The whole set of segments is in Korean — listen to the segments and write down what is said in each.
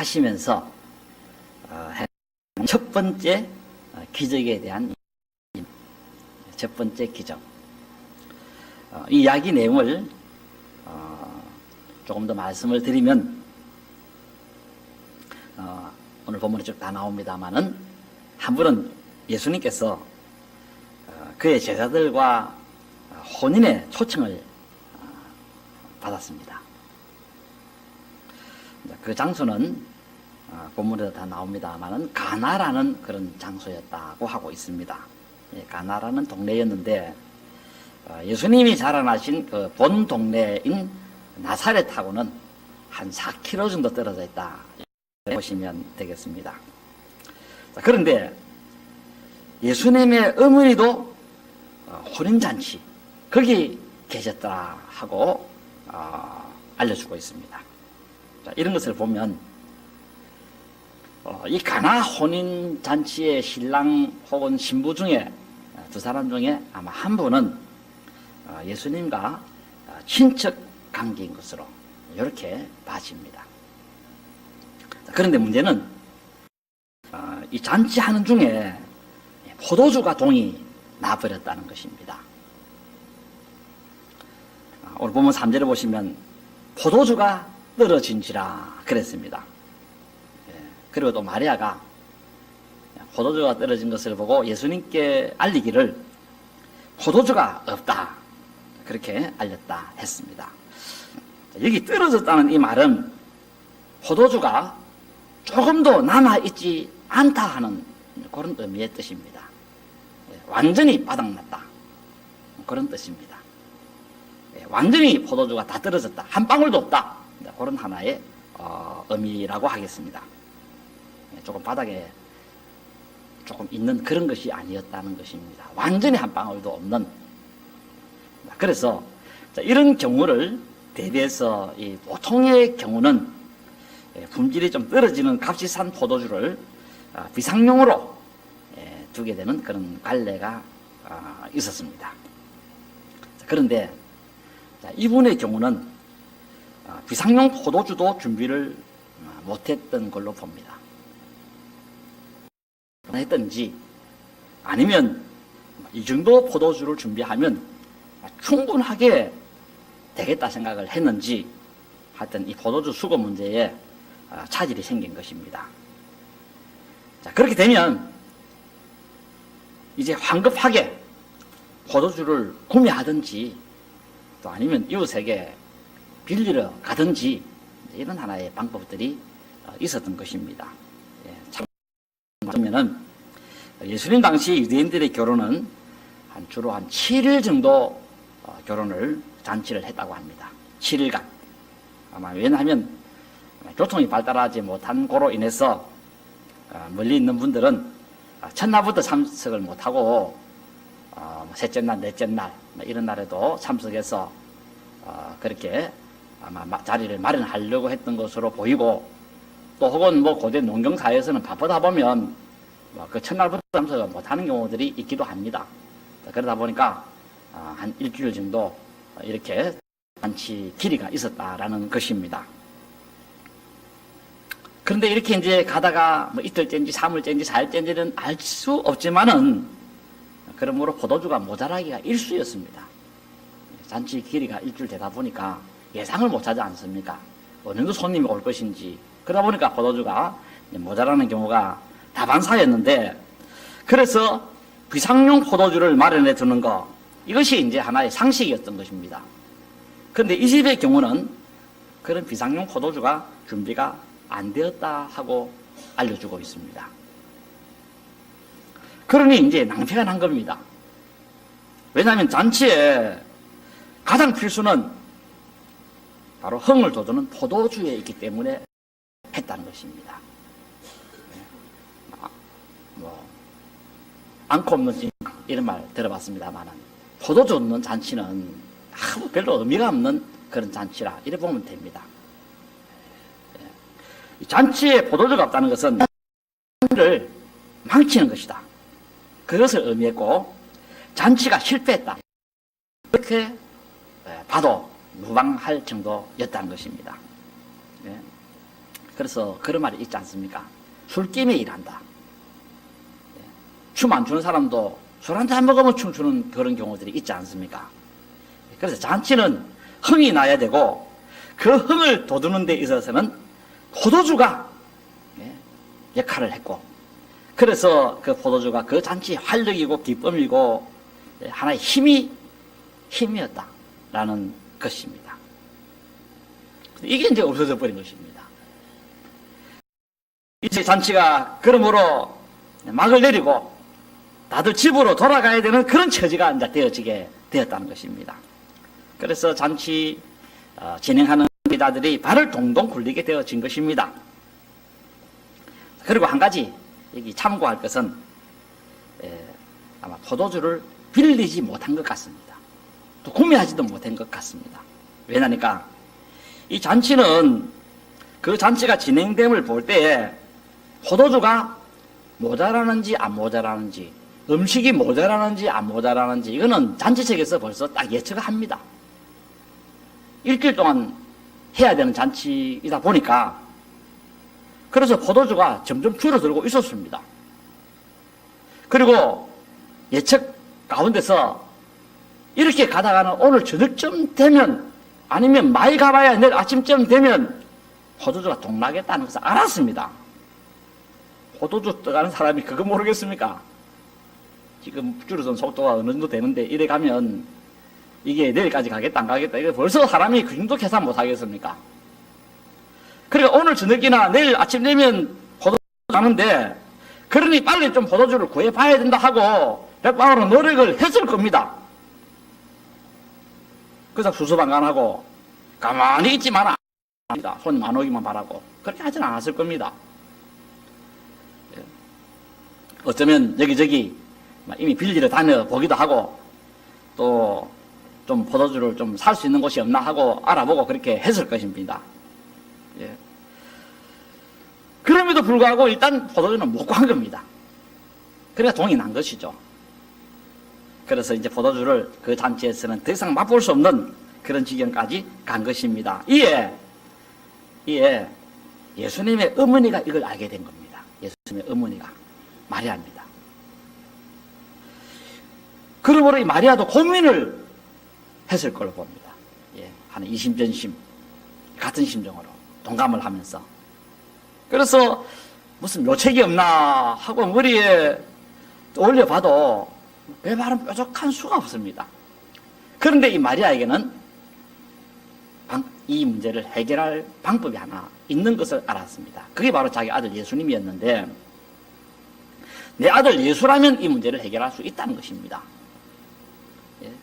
하시면서 첫 번째 기적에 대한 첫 번째 기적. 이 이야기 내용을 조금 더 말씀을 드리면 오늘 본문에 쭉 다 나옵니다만은 한 분은 예수님께서 그의 제자들과 혼인의 초청을 받았습니다. 그 장소는 본문에도 다 나옵니다만은 가나라는 그런 장소였다고 하고 있습니다. 가나라는 동네였는데 예수님이 자라나신 그 본 동네인 나사렛하고는 한 4km 정도 떨어져 있다 보시면 되겠습니다. 그런데 예수님의 어머니도 혼인잔치 거기 계셨더라 하고 알려주고 있습니다. 이런 것을 보면 이 가나 혼인잔치의 신랑 혹은 신부 중에 두 사람 중에 아마 한 분은 예수님과 친척 관계인 것으로 이렇게 봐집니다. 그런데 문제는 이 잔치하는 중에 포도주가 동이 나버렸다는 것입니다. 오늘 보면 3절에 보시면 포도주가 떨어진지라 그랬습니다. 그리고 또 마리아가 포도주가 떨어진 것을 보고 예수님께 알리기를 포도주가 없다 그렇게 알렸다 했습니다. 여기 떨어졌다는 이 말은 포도주가 조금도 남아있지 않다 하는 그런 의미의 뜻입니다. 완전히 바닥났다 그런 뜻입니다. 완전히 포도주가 다 떨어졌다 한 방울도 없다 그런 하나의 의미라고 하겠습니다. 조금 바닥에 조금 있는 그런 것이 아니었다는 것입니다. 완전히 한 방울도 없는. 그래서 이런 경우를 대비해서 이 보통의 경우는 품질이 좀 떨어지는 값이 싼 포도주를 비상용으로 두게 되는 그런 관례가 있었습니다. 그런데 이분의 경우는 비상용 포도주도 준비를 못했던 걸로 봅니다. 했던지 아니면 이 정도 포도주를 준비하면 충분하게 되겠다 생각을 했는지 하여튼 이 포도주 수거 문제에 차질이 생긴 것입니다. 자, 그렇게 되면 이제 황급하게 포도주를 구매하든지 또 아니면 이웃에게 빌리러 가든지 이런 하나의 방법들이 있었던 것입니다. 그러면은 예수님 당시 유대인들의 결혼은 주로 한 7일 정도 결혼을 잔치를 했다고 합니다. 7일간. 아마 왜냐하면 교통이 발달하지 못한 거로 인해서 멀리 있는 분들은 첫날부터 참석을 못하고 셋째 날, 넷째 날 이런 날에도 참석해서 그렇게 아마 자리를 마련하려고 했던 것으로 보이고 또 혹은 고대 농경사회에서는 바쁘다 보면 그 첫날부터 참석을 못하는 경우들이 있기도 합니다. 그러다 보니까 한 일주일 정도 이렇게 잔치 길이가 있었다라는 것입니다. 그런데 이렇게 이제 가다가 이틀째인지 3일째인지 4일째인지는 알 수 없지만은 그러므로 포도주가 모자라기가 일쑤였습니다. 잔치 길이가 일주일 되다 보니까 예상을 못하지 않습니까? 어느 정도 손님이 올 것인지 그러다 보니까 포도주가 모자라는 경우가 다반사였는데 그래서 비상용 포도주를 마련해 두는 것 이것이 이제 하나의 상식이었던 것입니다. 그런데 이 집의 경우는 그런 비상용 포도주가 준비가 안 되었다 하고 알려주고 있습니다. 그러니 이제 낭패가 난 겁니다. 왜냐하면 잔치에 가장 필수는 바로 흥을 돋우는 포도주에 있기 때문에 했다는 것입니다. 않고 없는 찐 이런 말 들어봤습니다만 포도주 없는 잔치는 별로 의미가 없는 그런 잔치라 이렇게 보면 됩니다. 잔치에 포도주가 없다는 것은 잔치를 망치는 것이다. 그것을 의미했고 잔치가 실패했다. 그렇게 봐도 무방할 정도였다는 것입니다. 그래서 그런 말이 있지 않습니까? 술김에 일한다. 춤 안 추는 사람도 술 한잔 먹으면 춤추는 그런 경우들이 있지 않습니까? 그래서 잔치는 흥이 나야 되고 그 흥을 돋우는 데 있어서는 포도주가 역할을 했고, 그래서 그 포도주가 그 잔치의 활력이고 기쁨이고 하나의 힘이었다라는 것입니다. 이게 이제 없어져 버린 것입니다. 이제 잔치가 그러므로 막을 내리고 다들 집으로 돌아가야 되는 그런 처지가 이제 되어지게 되었다는 것입니다. 그래서 잔치 진행하는 자들이 발을 동동 굴리게 되어진 것입니다. 그리고 한 가지 여기 참고할 것은 아마 포도주를 빌리지 못한 것 같습니다. 또 구매하지도 못한 것 같습니다. 왜냐니까 이 잔치는 그 잔치가 진행됨을 볼 때에 포도주가 모자라는지 안 모자라는지, 음식이 모자라는지 안 모자라는지, 이거는 잔치 측에서 벌써 딱 예측을 합니다. 일주일 동안 해야 되는 잔치이다 보니까 그래서 포도주가 점점 줄어들고 있었습니다. 그리고 예측 가운데서 이렇게 가다가는 오늘 저녁쯤 되면, 아니면 많이 가봐야 내일 아침쯤 되면 포도주가 동나겠다는 것을 알았습니다. 포도주 떠가는 사람이 그거 모르겠습니까? 지금 줄어든 속도가 어느 정도 되는데 이래 가면 이게 내일까지 가겠다 안 가겠다, 이거 벌써 사람이 그 정도 계산 못 하겠습니까? 그러니까 오늘 저녁이나 내일 아침 되면 포도주 가는데, 그러니 빨리 좀 포도주를 구해봐야 된다 하고 백방으로 노력을 했을 겁니다. 그래서 수수방관하고 가만히 있지만 않습니다. 손님 안 오기만 바라고 그렇게 하지는 않았을 겁니다. 어쩌면 여기저기 이미 빌리러 다녀보기도 하고, 또 좀 포도주를 좀 살 수 있는 곳이 없나 하고 알아보고 그렇게 했을 것입니다. 예. 그럼에도 불구하고 일단 포도주는 못 구한 겁니다. 그러니까 돈이 난 것이죠. 그래서 이제 포도주를 그 잔치에서는 더 이상 맛볼 수 없는 그런 지경까지 간 것입니다. 이에 예수님의 어머니가 이걸 알게 된 겁니다. 예수님의 어머니가 마리아입니다. 그러므로 이 마리아도 고민을 했을 걸로 봅니다. 예, 한 이심전심 같은 심정으로 동감을 하면서, 그래서 무슨 묘책이 없나 하고 머리에 올려봐도 배바른 뾰족한 수가 없습니다. 그런데 이 마리아에게는 이 문제를 해결할 방법이 하나 있는 것을 알았습니다. 그게 바로 자기 아들 예수님이었는데, 내 아들 예수라면 이 문제를 해결할 수 있다는 것입니다.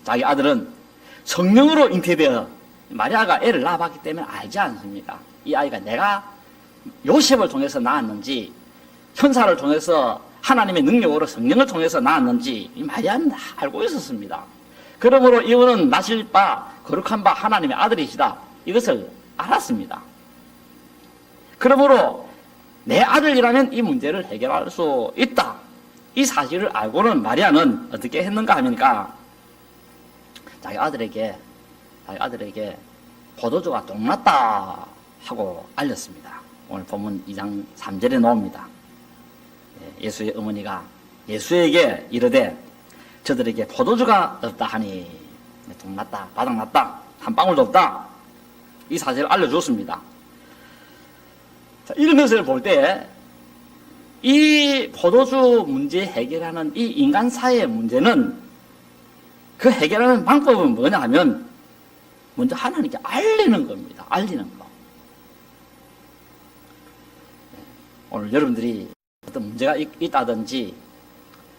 자기 아들은 성령으로 잉태되어 마리아가 애를 낳아봤기 때문에 알지 않습니까? 이 아이가 내가 요셉을 통해서 낳았는지, 천사를 통해서 하나님의 능력으로 성령을 통해서 낳았는지 이 마리아는 다 알고 있었습니다. 그러므로 이분은 나실 바 거룩한 바 하나님의 아들이시다, 이것을 알았습니다. 그러므로 내 아들이라면 이 문제를 해결할 수 있다, 이 사실을 알고는 마리아는 어떻게 했는가 하니까 자기 아들에게 포도주가 동났다 하고 알렸습니다. 오늘 본문 2장 3절에 나옵니다. 예수의 어머니가 예수에게 이르되 저들에게 포도주가 없다 하니, 동났다, 바닥났다, 한 방울도 없다, 이 사실을 알려주었습니다. 자, 이런 것을 볼 때 이 포도주 문제 해결하는 이 인간 사회의 문제는, 그 해결하는 방법은 뭐냐 하면 먼저 하나님께 알리는 겁니다. 알리는 거. 오늘 여러분들이 어떤 문제가 있다든지,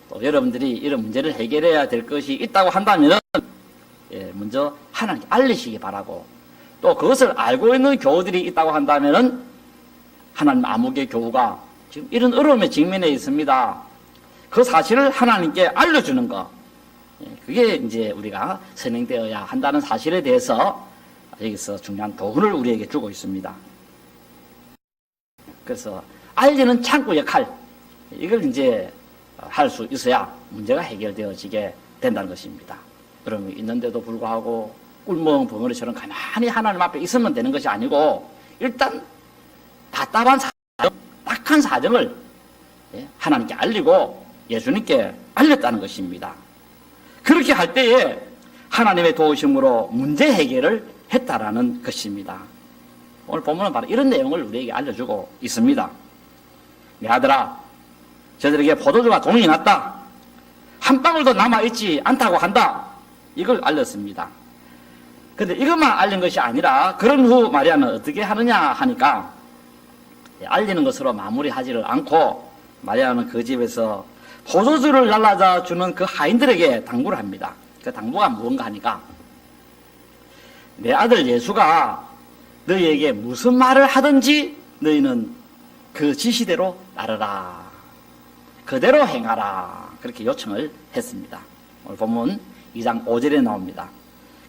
또 여러분들이 이런 문제를 해결해야 될 것이 있다고 한다면 먼저 하나님께 알리시기 바라고, 또 그것을 알고 있는 교우들이 있다고 한다면 하나님 암흑의 교우가 지금 이런 어려움에 직면해 있습니다, 그 사실을 하나님께 알려주는 것, 그게 이제 우리가 선행되어야 한다는 사실에 대해서 여기서 중요한 교훈을 우리에게 주고 있습니다. 그래서 알리는 창구 역할, 이걸 이제 할 수 있어야 문제가 해결되어지게 된다는 것입니다. 어려움이 있는데도 불구하고 꿀멍 벙어리처럼 가만히 하나님 앞에 있으면 되는 것이 아니고, 일단 다 답답한 딱한 사정을 하나님께 알리고 예수님께 알렸다는 것입니다. 그렇게 할 때에 하나님의 도우심으로 문제 해결을 했다라는 것입니다. 오늘 본문은 바로 이런 내용을 우리에게 알려주고 있습니다. 내 아들아, 저들에게 포도주가 동이 났다. 한 방울도 남아있지 않다고 한다. 이걸 알렸습니다. 근데 이것만 알린 것이 아니라 그런 후 마리아는 어떻게 하느냐 하니까 알리는 것으로 마무리하지를 않고 마리아는 그 집에서 포도주를 날라다 주는 그 하인들에게 당부를 합니다. 그 당부가 무언가 하니까 내 아들 예수가 너희에게 무슨 말을 하든지 너희는 그 지시대로 따르라. 그대로 행하라. 그렇게 요청을 했습니다. 오늘 본문 2장 5절에 나옵니다.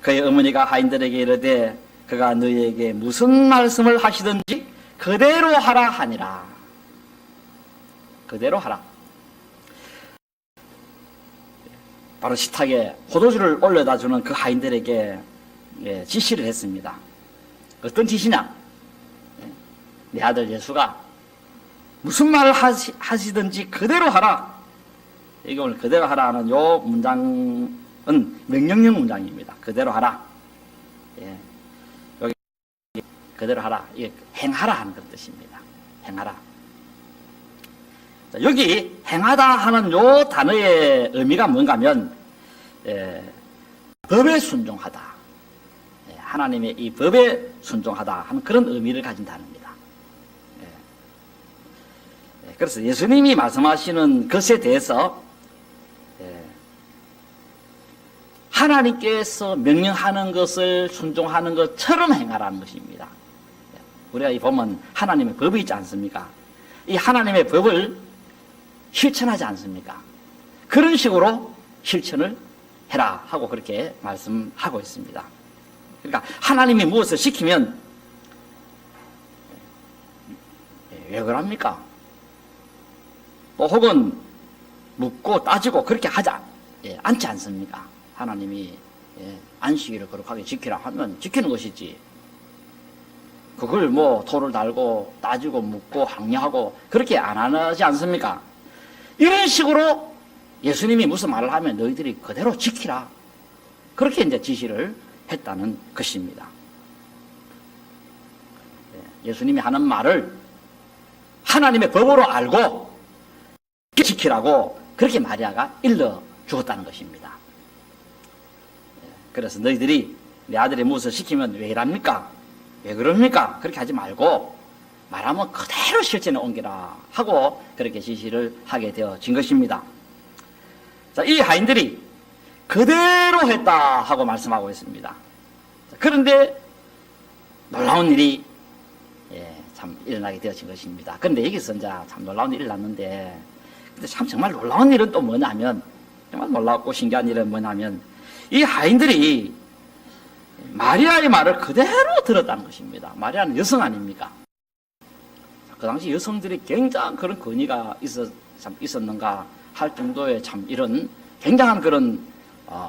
그의 어머니가 하인들에게 이르되 그가 너희에게 무슨 말씀을 하시든지 그대로 하라 하니라. 그대로 하라. 바로 식탁에 포도주를 올려다 주는 그 하인들에게 지시를 했습니다. 어떤 지시냐? 내 아들 예수가 무슨 말을 하시든지 그대로 하라. 이게 오늘 그대로 하라 하는 요 문장은 명령형 문장입니다. 그대로 하라. 여기 그대로 하라. 이게 행하라 하는 그런 뜻입니다. 행하라. 여기 행하다 하는 요 단어의 의미가 뭔가 하면 법에 순종하다. 하나님의 이 법에 순종하다 하는 그런 의미를 가진 단어입니다. 그래서 예수님이 말씀하시는 것에 대해서 하나님께서 명령하는 것을 순종하는 것처럼 행하라는 것입니다. 우리가 이 보면 하나님의 법이 있지 않습니까? 이 하나님의 법을 실천하지 않습니까? 그런 식으로 실천을 해라 하고 그렇게 말씀하고 있습니다. 그러니까 하나님이 무엇을 시키면 왜 그럽니까? 또 혹은 묻고 따지고 그렇게 하지 않지 않습니까? 하나님이 안식일을 거룩하게 지키라 하면 지키는 것이지, 그걸 뭐 토를 달고 따지고 묻고 항의하고 그렇게 안 하지 않습니까? 이런 식으로 예수님이 무슨 말을 하면 너희들이 그대로 지키라, 그렇게 이제 지시를 했다는 것입니다. 예수님이 하는 말을 하나님의 법으로 알고 지키라고 그렇게 마리아가 일러 주었다는 것입니다. 그래서 너희들이 내 아들이 무엇을 시키면 왜 이랍니까? 왜 그럽니까? 그렇게 하지 말고 말하면 그대로 실천에 옮기라 하고 그렇게 지시를 하게 되어진 것입니다. 자, 이 하인들이 그대로 했다 하고 말씀하고 있습니다. 그런데 놀라운 일이 참 일어나게 되어진 것입니다. 그런데 여기서 이제 참 놀라운 일이 일어났는데, 근데 참 정말 놀라운 일은 또 뭐냐면, 정말 놀랍고 신기한 일은 뭐냐면, 이 하인들이 마리아의 말을 그대로 들었다는 것입니다. 마리아는 여성 아닙니까? 그 당시 여성들이 굉장한 그런 권위가 있었는가 할 정도의 참 이런 굉장한 그런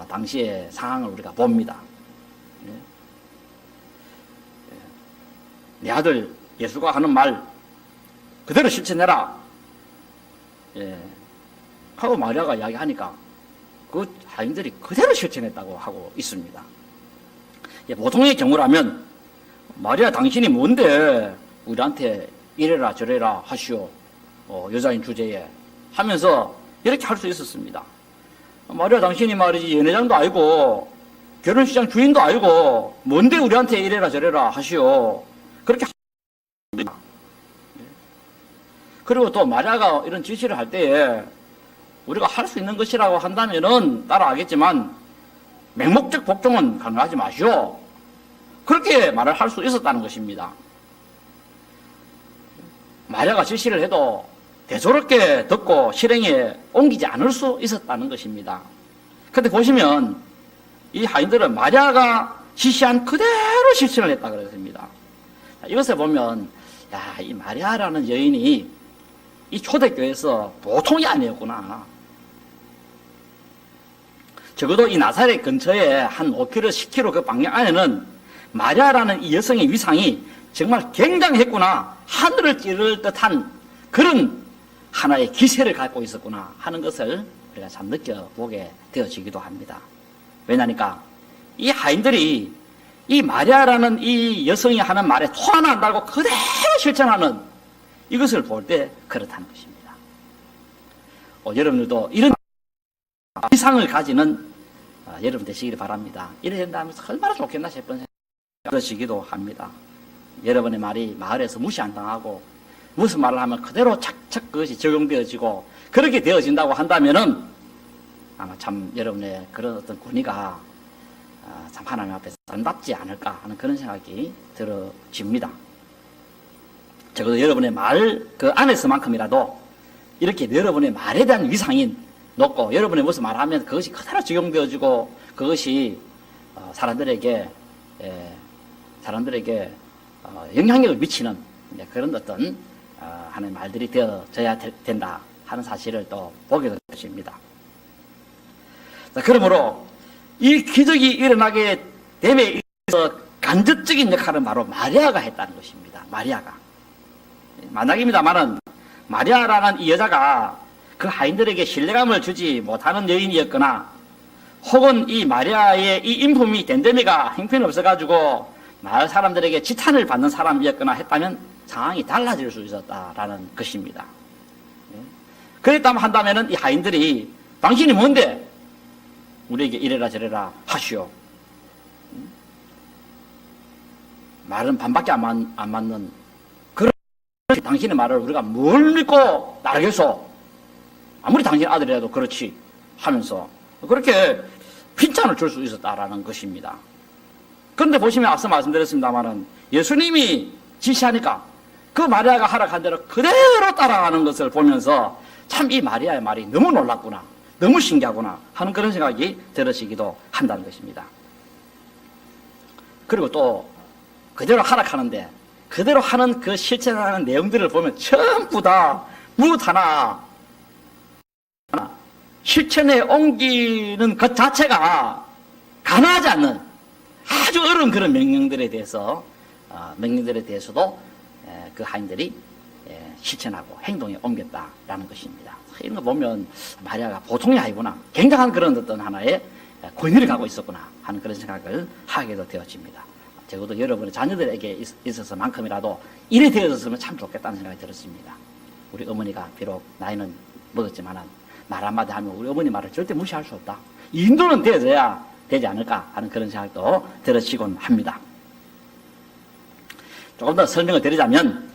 당시의 상황을 우리가 봅니다. 내 아들 예수가 하는 말 그대로 실천해라 하고 마리아가 이야기하니까 그 하인들이 그대로 실천했다고 하고 있습니다. 보통의 경우라면 마리아 당신이 뭔데 우리한테 이래라 저래라 하시오, 여자인 주제에 하면서 이렇게 할 수 있었습니다. 마리아 당신이 말이지 연회장도 아니고 결혼식장 주인도 아니고 뭔데 우리한테 이래라 저래라 하시오, 그렇게 합니다. 그리고 또 마리아가 이런 지시를 할 때에 우리가 할 수 있는 것이라고 한다면은 따라하겠지만 맹목적 복종은 강요하지 마시오, 그렇게 말을 할 수 있었다는 것입니다. 마리아가 지시를 해도 대수롭게 듣고 실행에 옮기지 않을 수 있었다는 것입니다. 그런데 보시면 이 하인들은 마리아가 지시한 그대로 실천을 했다 그랬습니다. 이것을 보면 이 마리아라는 여인이 이 초대교회에서 보통이 아니었구나. 적어도 이 나사렛 근처에 한 5km, 10km 그 방향 안에는 마리아라는 이 여성의 위상이 정말 굉장했구나, 하늘을 찌를 듯한 그런 하나의 기세를 갖고 있었구나 하는 것을 우리가 참 느껴보게 되어지기도 합니다. 왜냐니까 이 하인들이 이 마리아라는 이 여성이 하는 말에 토 하나 안 달고 그대로 실천하는 이것을 볼 때 그렇다는 것입니다. 여러분들도 이런 이상을 가지는 여러분 되시길 바랍니다. 이래 된다면 얼마나 좋겠나 싶은 생각이 들으시기도 합니다. 여러분의 말이 마을에서 무시 안 당하고 무슨 말을 하면 그대로 착착 그것이 적용되어지고 그렇게 되어진다고 한다면은 아마 참 여러분의 그런 어떤 권위가 참 하나님 앞에서 아름답지 않을까 하는 그런 생각이 들어집니다. 적어도 여러분의 말 그 안에서만큼이라도 이렇게 여러분의 말에 대한 위상이 높고 여러분의 무슨 말하면 그것이 그대로 적용되어지고 그것이 사람들에게 영향력을 미치는 그런 어떤 하는 말들이 되어져야 된다 하는 사실을 또 보게 될 것입니다. 자, 그러므로 이 기적이 일어나게 됨에 있어서 간접적인 역할은 바로 마리아가 했다는 것입니다. 마리아가. 만약입니다만은 마리아라는 이 여자가 그 하인들에게 신뢰감을 주지 못하는 여인이었거나 혹은 이 마리아의 이 인품이 덴데미가 형편없어가지고 마을 사람들에게 지탄을 받는 사람이었거나 했다면 상황이 달라질 수 있었다라는 것입니다. 그랬다면 한다면은 이 하인들이 당신이 뭔데 우리에게 이래라 저래라 하시오. 말은 반밖에 안 맞는 그런 당신의 말을 우리가 뭘 믿고 따르겠소? 아무리 당신 아들이라도 그렇지 하면서 그렇게 핀찬을 줄 수 있었다라는 것입니다. 그런데 보시면 앞서 말씀드렸습니다만은 예수님이 지시하니까 그 마리아가 하락한 대로 그대로 따라가는 것을 보면서 참 이 마리아의 말이 너무 놀랍구나, 너무 신기하구나 하는 그런 생각이 들으시기도 한다는 것입니다. 그리고 또 그대로 하락하는데 그대로 하는 그 실천하는 내용들을 보면 전부 다 무엇 하나 실천에 옮기는 것 자체가 가능하지 않는 아주 어려운 그런 명령들에 대해서도 그 하인들이 실천하고 행동에 옮겼다라는 것입니다. 이런 거 보면 마리아가 보통이 아니구나, 굉장한 그런 어떤 하나의 권위를 갖고 있었구나 하는 그런 생각을 하게도 되어집니다. 적어도 여러분의 자녀들에게 있어서만큼이라도 이래 되어졌으면 참 좋겠다는 생각이 들었습니다. 우리 어머니가 비록 나이는 먹었지만 말 한마디 하면 우리 어머니 말을 절대 무시할 수 없다. 인도는 되어져야 되지 않을까 하는 그런 생각도 들어지곤 합니다. 조금 더 설명을 드리자면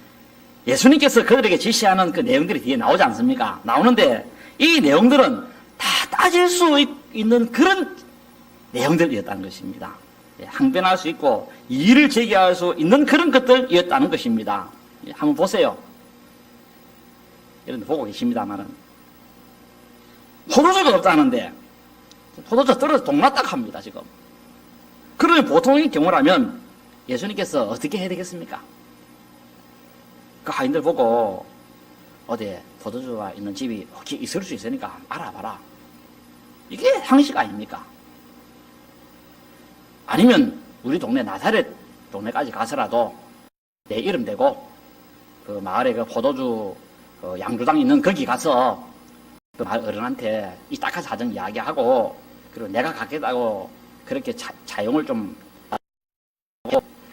예수님께서 그들에게 지시하는 그 내용들이 뒤에 나오지 않습니까? 나오는데 이 내용들은 다 따질 수 있는 그런 내용들이었다는 것입니다. 항변할 수 있고 이의를 제기할 수 있는 그런 것들이었다는 것입니다. 한번 보세요. 이런 데 보고 계십니다만은 포도주가 없다는데 포도주 떨어져 동났딱 합니다. 지금. 그러면 보통의 경우라면 예수님께서 어떻게 해야 되겠습니까? 그 하인들 보고 어디에 포도주가 있는 집이 혹시 있을 수 있으니까 알아봐라. 이게 상식 아닙니까? 아니면 우리 동네 나사렛 동네까지 가서라도 내 이름 대고 그 마을에 그 포도주 그 양주당 있는 거기 가서 그 마을 어른한테 이 딱한 사정 이야기하고 그리고 내가 갖겠다고 그렇게 차용을 좀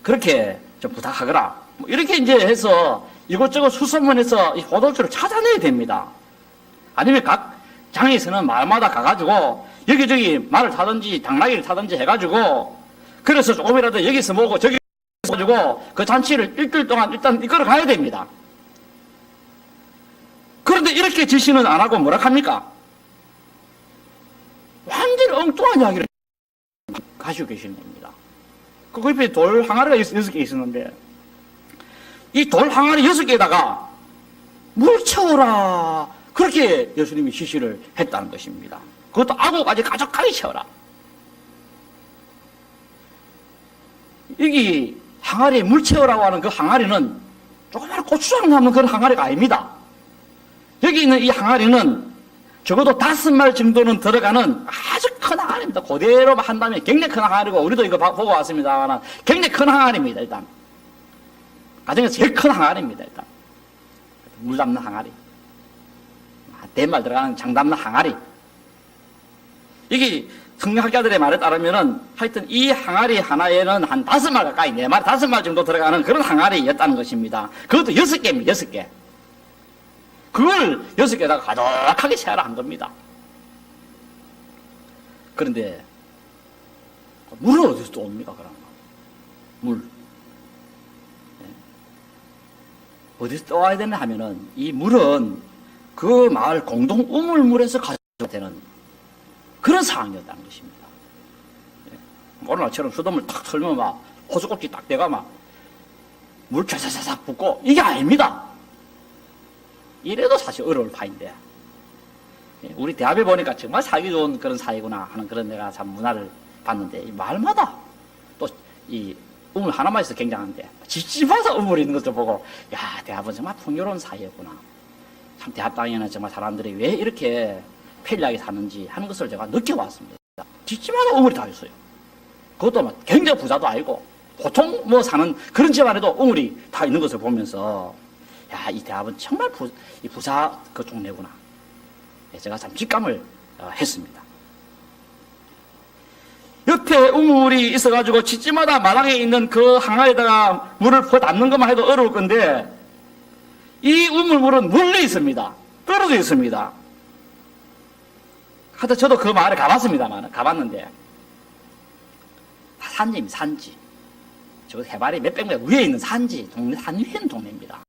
그렇게 좀 부탁하거라. 뭐 이렇게 이제 해서 이것저것 수소문해서 이 포도주를 찾아내야 됩니다. 아니면 각 장에서는 마을마다 가가지고 여기저기 말을 타든지 당나귀를 타든지 해가지고 그래서 조금이라도 여기서 먹고 저기서 가지고 그 잔치를 일주일 동안 일단 이끌어 가야 됩니다. 그런데 이렇게 지시는 안 하고 뭐라 합니까? 완전히 엉뚱한 이야기를 가지고 계시는 겁니다. 그 옆에 돌 항아리가 6개 있었는데 이 돌 항아리 6개에다가 물 채워라, 그렇게 예수님이 지시를 했다는 것입니다. 그것도 아구까지 가득하게 채워라. 여기 항아리에 물 채우라고 하는 그 항아리는 조그마한 고추장 남는 그런 항아리가 아닙니다. 여기 있는 이 항아리는 적어도 5말 정도는 들어가는 아주 큰 항아리입니다. 그대로 한다면 굉장히 큰 항아리고, 우리도 이거 보고 왔습니다. 굉장히 큰 항아리입니다. 일단 가정에서 제일 큰 항아리입니다. 일단 물 담는 항아리, 대말 들어가는 장 담는 항아리. 이게 성경학자들의 말에 따르면은 하여튼 이 항아리 하나에는 한 5말 가까이, 4말, 5말 정도 들어가는 그런 항아리였다는 것입니다. 그것도 6개입니다. 6개. 그걸 6개다가 가득하게 채워라 한 겁니다. 그런데 물은 어디서 또 옵니까? 그럼 물 어디서 떠와야 되나 하면은 이 물은 그 마을 공동 우물물에서 가져야 되는 그런 상황이었다는 것입니다. 오늘날처럼 수돗물 탁 틀면 막 호수꼭지 딱 대가 막 물 쫙쫙쫙 붓고 이게 아닙니다. 이래도 사실 어려울 파인데 우리 대합에 보니까 정말 살기 좋은 그런 사회구나 하는 그런 내가 참 문화를 봤는데 이 마을마다 또 이 우물 하나만 있어 굉장한데 집집마다 우물이 있는 것도 보고 야 대합은 정말 풍요로운 사회였구나. 참 대합 땅에는 정말 사람들이 왜 이렇게 편리하게 사는지 하는 것을 제가 느껴왔습니다. 집집마다 우물이 다 있어요. 그것도 막 굉장히 부자도 아니고 보통 뭐 사는 그런 집안에도 우물이 다 있는 것을 보면서 야, 이 대합은 정말 이 부자 그 동네구나. 제가 참 직감을 했습니다. 옆에 우물이 있어가지고 집집마다 마당에 있는 그 항아리에다가 물을 퍼 담는 것만 해도 어려울 건데 이 우물물은 물려 있습니다. 떨어져 있습니다. 하여튼 저도 그 마을에 가봤습니다만 가봤는데 산지입니다. 산지. 저 해발이 몇백 미터 위에 있는 산지 동네, 산 위에 있는 동네입니다.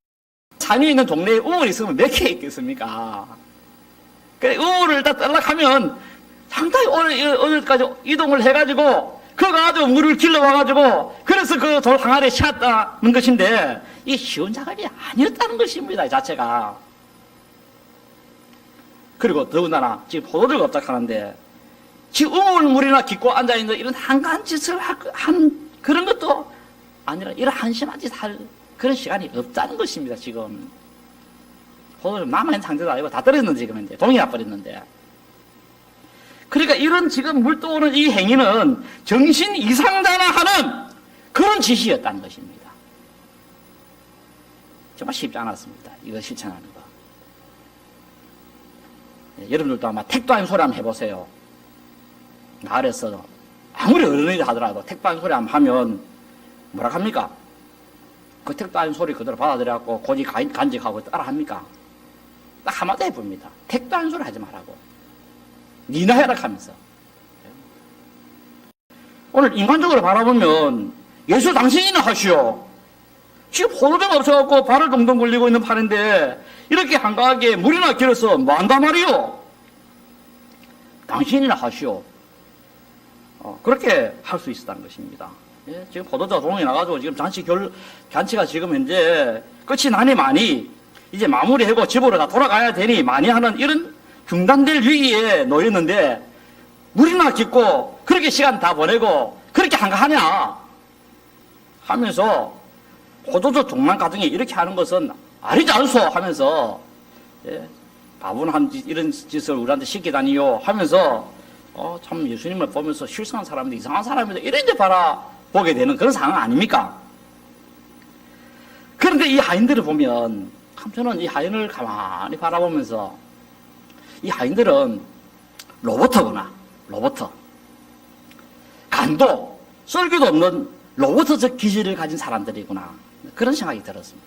산 위에 있는 동네에 우물이 있으면 몇 개 있겠습니까? 그래 우물을 딱 떨락하면 상당히 어디까지 이동을 해가지고 그거 가지고 물을 길러와가지고 그래서 그 돌 항아리에 씌웠다는 것인데 이 쉬운 작업이 아니었다는 것입니다. 이 자체가. 그리고 더군다나 지금 포도주가 업작하는데 지금 우물물이나 깊고 앉아있는 이런 한가한 짓을 한 그런 것도 아니라 이런 한심한 짓 할 그런 시간이 없다는 것입니다. 지금 포도주 남아있는 상태도 아니고 다 떨어졌는데 지금 이제 동이 나버렸는데 그러니까 이런 지금 물 떠오는 이 행위는 정신 이상자나 하는 그런 짓이었다는 것입니다. 정말 쉽지 않았습니다. 이거 실천하는 거. 여러분들도 아마 택도 아닌 소리 한번 해보세요. 마을에서 아무리 어른이 하더라도 택도 아닌 소리 한번 하면 뭐라 합니까? 그 택도 아닌 소리 그대로 받아들여갖고 고지 간직하고 따라 합니까? 딱 한마디 해봅니다. 택도 아닌 소리 하지 말라고. 니나 해라 하면서. 오늘 인간적으로 바라보면 예수 당신이나 하시오. 지금 포도주가 없어갖고 발을 동동 걸리고 있는 판인데 이렇게 한가하게 물이나 길어서 뭐 한단 말이오. 당신이나 하시오. 그렇게 할 수 있었다는 것입니다. 예, 지금 포도주가 종이 나가지고 지금 잔치가 지금 현재 끝이 나니 많이 이제 마무리하고 집으로 다 돌아가야 되니 많이 하는 이런 중단될 위기에 놓였는데 물이나 깊고 그렇게 시간 다 보내고 그렇게 한가하냐 하면서 포도주 종만 가정에 이렇게 하는 것은 아니지 않소 하면서 예, 바보는 이런 짓을 우리한테 시키다니요 하면서 참 예수님을 보면서 실성한 사람들 이상한 사람이다 이런 데 바라보게 되는 그런 상황 아닙니까? 그런데 이 하인들을 보면 참 저는 이 하인을 가만히 바라보면서 이 하인들은 로봇구나. 로봇. 간도 썰기도 없는 로봇적 기질을 가진 사람들이구나. 그런 생각이 들었습니다.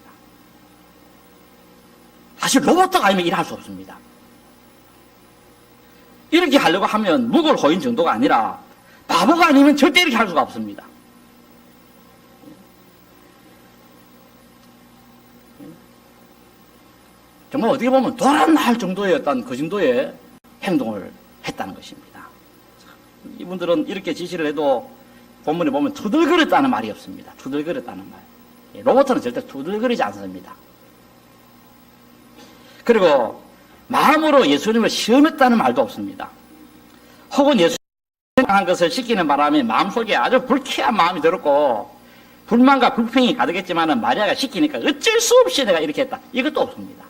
사실 로봇가 아니면 일할 수 없습니다. 이렇게 하려고 하면 무골 호인 정도가 아니라 바보가 아니면 절대 이렇게 할 수가 없습니다. 정말 어떻게 보면 도란할 정도의 어떤 그 정도의 행동을 했다는 것입니다. 이분들은 이렇게 지시를 해도 본문에 보면 투덜거렸다는 말이 없습니다. 투덜거렸다는 말. 로봇은 절대 투덜거리지 않습니다. 그리고 마음으로 예수님을 시험했다는 말도 없습니다. 혹은 예수님을 한 것을 시키는 바람에 마음속에 아주 불쾌한 마음이 들었고 불만과 불평이 가득했지만 마리아가 시키니까 어쩔 수 없이 내가 이렇게 했다. 이것도 없습니다.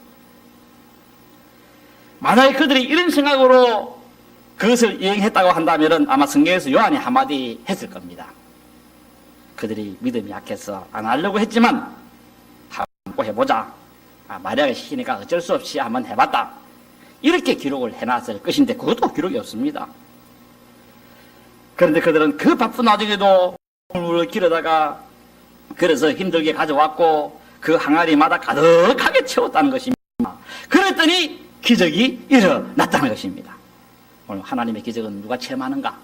만약에 그들이 이런 생각으로 그것을 이행했다고 한다면 아마 성경에서 요한이 한마디 했을 겁니다. 그들이 믿음이 약해서 안 하려고 했지만 해보자. 마리아가 시키니까 어쩔 수 없이 한번 해봤다. 이렇게 기록을 해놨을 것인데 그것도 기록이 없습니다. 그런데 그들은 그 바쁜 와중에도 물을 기르다가 그래서 힘들게 가져왔고 그 항아리마다 가득하게 채웠다는 것입니다. 그랬더니 기적이 일어났다는 것입니다. 오늘 하나님의 기적은 누가 체험하는가?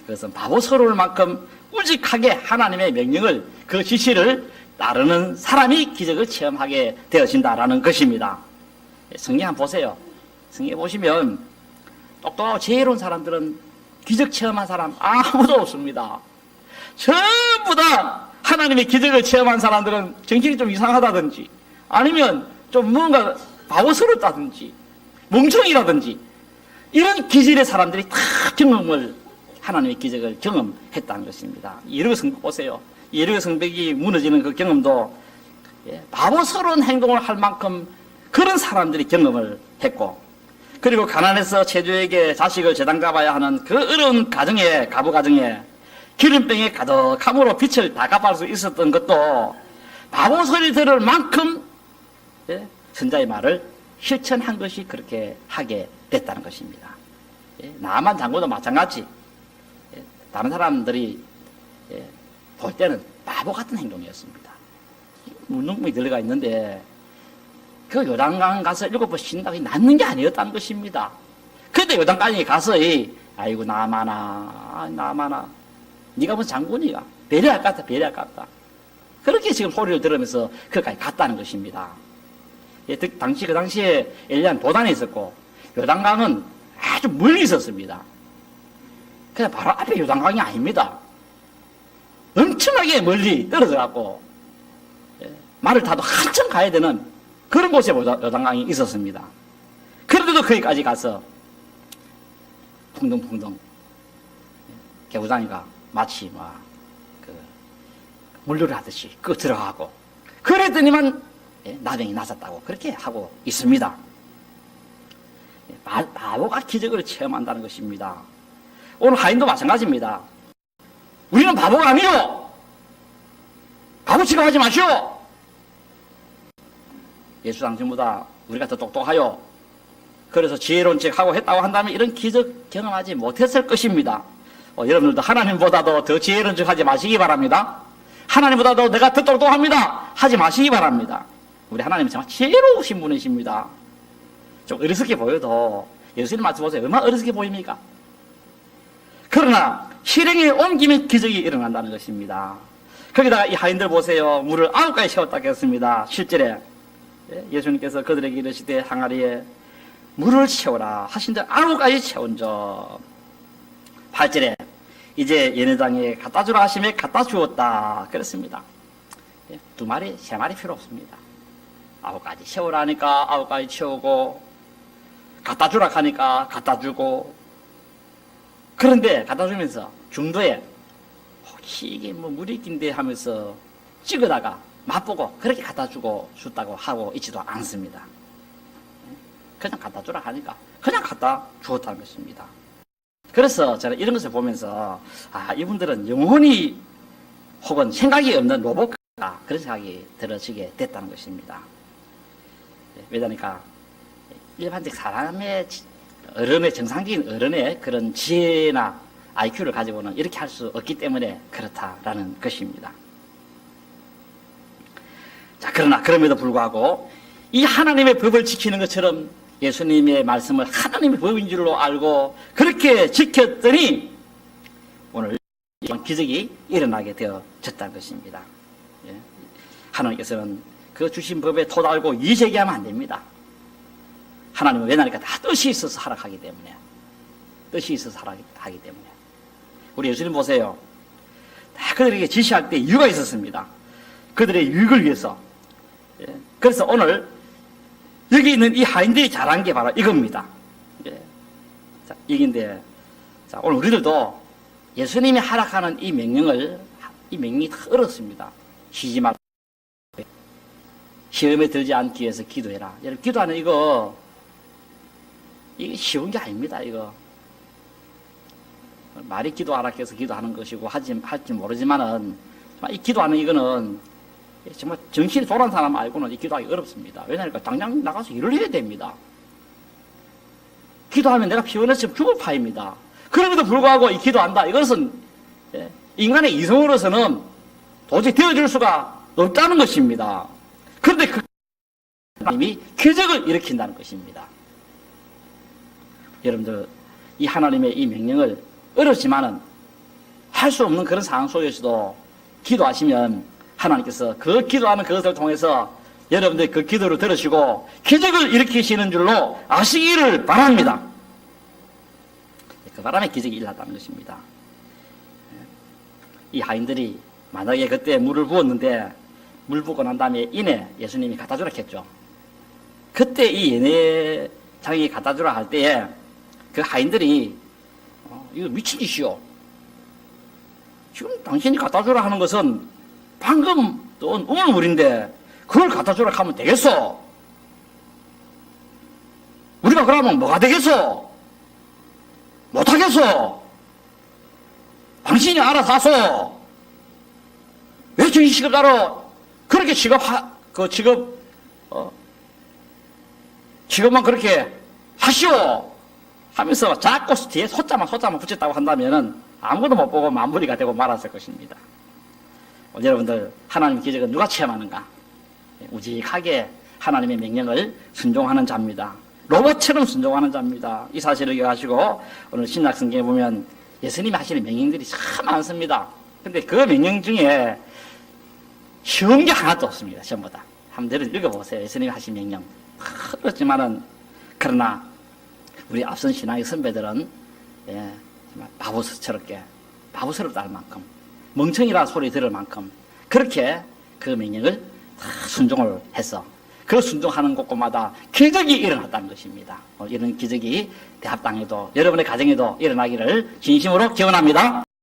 그것은 바보 서로울 만큼 우직하게 하나님의 명령을, 그 지시를 따르는 사람이 기적을 체험하게 되어진다라는 것입니다. 성경 한번 보세요. 성경 보시면 똑똑하고 지혜로운 사람들은 기적 체험한 사람 아무도 없습니다. 전부 다 하나님의 기적을 체험한 사람들은 정신이 좀 이상하다든지 아니면 좀 뭔가 바보스럽다든지 멍청이라든지 이런 기질의 사람들이 다 하나님의 기적을 경험했다는 것입니다. 예루고 성벽 보세요. 예루고 성벽이 무너지는 그 경험도 바보스러운 행동을 할 만큼 그런 사람들이 경험을 했고, 그리고 가난해서 체주에게 자식을 재단 잡아야 하는 그 어려운 가정에, 가부 가정에 기름병에 가득함으로 빛을 다 갚을 수 있었던 것도 바보 소리 들을 만큼 선자의 말을 실천한 것이 그렇게 하게 됐다는 것입니다. 나만 장군도 마찬가지. 다른 사람들이 볼 때는 바보 같은 행동이었습니다. 운동부에 들어가 있는데 그 요단강 가서 7번 쉰다고 낫는 게 아니었다는 것입니다. 그런데 요단강에 가서 아이고 나마나 네가 무슨 장군이가 배려할 것 같다, 배려할 것 같다. 그렇게 지금 소리를 들으면서 거기까지 갔다는 것입니다. 그 당시에 엘리야는 도단에 있었고 요단강은 아주 멀리 있었습니다. 그냥 바로 앞에 요단강이 아닙니다. 엄청나게 멀리 떨어져 갖고 말을 타도 한참 가야 되는 그런 곳에 요단강이 있었습니다. 그런데도 거기까지 가서 풍덩풍덩 개구장이가 마치 물놀이 하듯이 들어가고 그랬더니만 나병이 나섰다고 그렇게 하고 있습니다. 바보가 기적을 체험한다는 것입니다. 오늘 하인도 마찬가지입니다. 우리는 바보가 아니요. 바보 취급하지 마시오. 예수 당신보다 우리가 더 똑똑하요. 그래서 지혜로운 척하고 했다고 한다면 이런 기적 경험하지 못했을 것입니다. 여러분들도 하나님보다도 더 지혜로운 척하지 마시기 바랍니다. 하나님보다도 내가 더 똑똑합니다 하지 마시기 바랍니다. 우리 하나님은 정말 지혜로우신 분이십니다. 좀 어리석게 보여도 예수님 말씀 보세요. 얼마나 어리석게 보입니까? 그러나 실행에 옮기면 기적이 일어난다는 것입니다. 거기다가 이 하인들 보세요. 물을 9가지 채웠다고 했습니다. 7절에 예수님께서 그들에게 이르시되 항아리에 물을 채워라 하신데 9가지 채운 점. 8절에 이제 예내장에 갖다 주라 하시매 갖다 주었다 그랬습니다. 2마리 3마리 필요 없습니다. 9가지 채우라 하니까 9가지 채우고 갖다 주라 하니까 갖다 주고, 그런데 갖다 주면서 중도에 혹시 이게 물이 긴데 하면서 찍어다가 맛보고 그렇게 갖다 주고 줬다고 하고 있지도 않습니다. 그냥 갖다 주라 하니까 그냥 갖다 주었다는 것입니다. 그래서 저는 이런 것을 보면서 이분들은 영혼이 혹은 생각이 없는 로봇 같다 그런 생각이 들어지게 됐다는 것입니다. 왜냐니까 일반적 사람의 정상적인 어른의 그런 지혜나 IQ를 가지고는 이렇게 할 수 없기 때문에 그렇다라는 것입니다. 자, 그러나 그럼에도 불구하고 이 하나님의 법을 지키는 것처럼 예수님의 말씀을 하나님의 법인 줄로 알고 그렇게 지켰더니 오늘 이런 기적이 일어나게 되어졌다는 것입니다. 하나님께서는 그 주신 법에 토달고 이제기하면 안 됩니다. 하나님은 왜냐니까 다 뜻이 있어서 하락하기 때문에. 뜻이 있어서 하락하기 때문에. 우리 예수님 보세요. 다 그들에게 지시할 때 이유가 있었습니다. 그들의 유익을 위해서. 그래서 오늘 여기 있는 이 하인들이 잘한 게 바로 이겁니다. 자, 이긴데, 자, 오늘 우리들도 예수님이 하락하는 이 명령이 다 어렵습니다. 쉬지 말고, 시험에 들지 않기 위해서 기도해라. 여러분, 기도하는 이게 쉬운 게 아닙니다, 이거. 말이 기도하라 해서 기도하는 것이고, 할지 모르지만은, 이 기도하는 이거는 정말 정신이 돌아온 사람 말고는 이 기도하기 어렵습니다. 왜냐하면 당장 나가서 일을 해야 됩니다. 기도하면 내가 피곤해서 죽을 파입니다. 그럼에도 불구하고 이 기도한다. 이것은 인간의 이성으로서는 도저히 되어줄 수가 없다는 것입니다. 그런데 그 하나님이 기적을 일으킨다는 것입니다. 여러분들, 이 하나님의 이 명령을 어렵지만은 할 수 없는 그런 상황 속에서도 기도하시면 하나님께서 그 기도하는 그것을 통해서 여러분들 그 기도를 들으시고 기적을 일으키시는 줄로 아시기를 바랍니다. 그 바람에 기적이 일어났다는 것입니다. 이 하인들이 만약에 그때 물을 부었는데 물 붓고 난 다음에 이내 예수님이 갖다 주라 했죠. 그때 이 예내장이 갖다 주라 할 때에 그 하인들이 이거 미친 짓이요. 지금 당신이 갖다 주라 하는 것은 방금 또 우물물인데 그걸 갖다 주라 하면 되겠어? 우리가 그러면 뭐가 되겠어? 못하겠어? 당신이 알아서 하소. 왜 정신식업자로 그렇게 직업만 그렇게 하시오 하면서 자꾸 뒤에 소자만 붙였다고 한다면은 아무것도 못 보고 마무리가 되고 말았을 것입니다. 여러분들, 하나님 기적은 누가 체험하는가? 우직하게 하나님의 명령을 순종하는 자입니다. 로봇처럼 순종하는 자입니다. 이 사실을 기억하시고 오늘 신약성경에 보면 예수님이 하시는 명령들이 참 많습니다. 근데 그 명령 중에 쉬운 게 하나도 없습니다. 전부 다. 한번 읽어보세요. 예수님이 하신 명령. 그렇지만은, 그러나 우리 앞선 신앙의 선배들은 정말 바보스럽다 할 만큼, 멍청이라는 소리 들을 만큼 그렇게 그 명령을 다 순종을 해서 그 순종하는 곳곳마다 기적이 일어났다는 것입니다. 이런 기적이 대합당에도 여러분의 가정에도 일어나기를 진심으로 기원합니다.